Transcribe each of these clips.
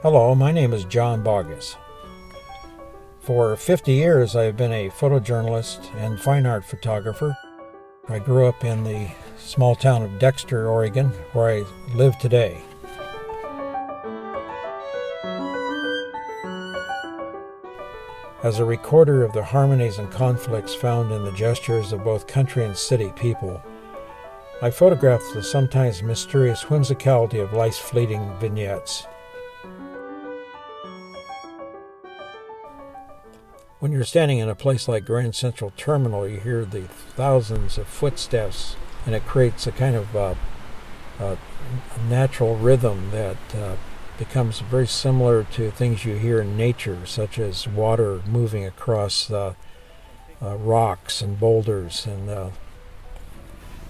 Hello, my name is John Bauguess. For 50 years I have been a photojournalist and fine art photographer. I grew up in the small town of Dexter, Oregon, where I live today. As a recorder of the harmonies and conflicts found in the gestures of both country and city people, I photograph the sometimes mysterious whimsicality of life's fleeting vignettes. When you're standing in a place like Grand Central Terminal, you hear the thousands of footsteps, and it creates a kind of a natural rhythm that becomes very similar to things you hear in nature, such as water moving across rocks and boulders, and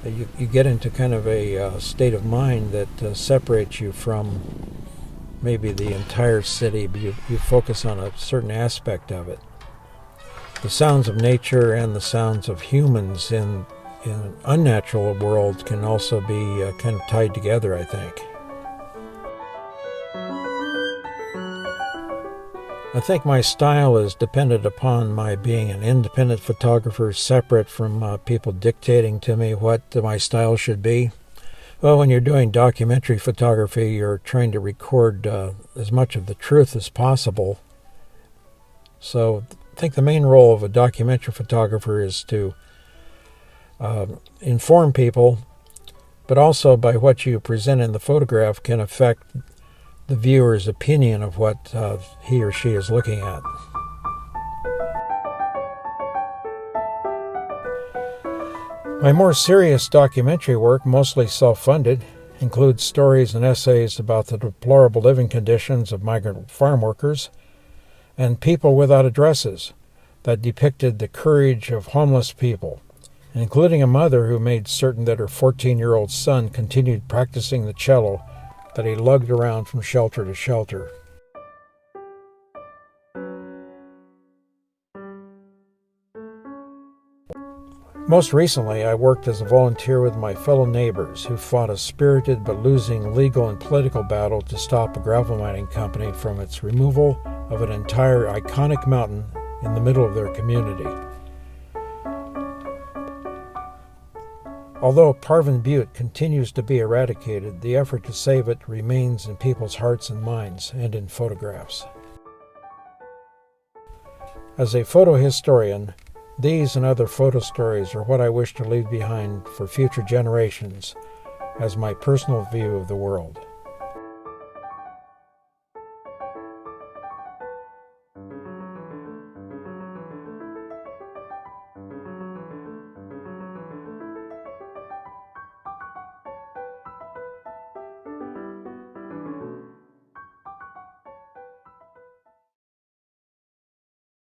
you get into kind of a state of mind that separates you from maybe the entire city, but you focus on a certain aspect of it. The sounds of nature and the sounds of humans in an unnatural world can also be kind of tied together, I think. I think my style is dependent upon my being an independent photographer, separate from people dictating to me what my style should be. Well, when you're doing documentary photography, you're trying to record as much of the truth as possible. So I think the main role of a documentary photographer is to inform people, but also by what you present in the photograph can affect the viewer's opinion of what he or she is looking at. My more serious documentary work, mostly self-funded, includes stories and essays about the deplorable living conditions of migrant farm workers and people without addresses that depicted the courage of homeless people, including a mother who made certain that her 14-year-old son continued practicing the cello that he lugged around from shelter to shelter. Most recently, I worked as a volunteer with my fellow neighbors who fought a spirited but losing legal and political battle to stop a gravel mining company from its removal of an entire iconic mountain in the middle of their community. Although Parvin Butte continues to be eradicated, the effort to save it remains in people's hearts and minds and in photographs. As a photo historian, these and other photo stories are what I wish to leave behind for future generations as my personal view of the world.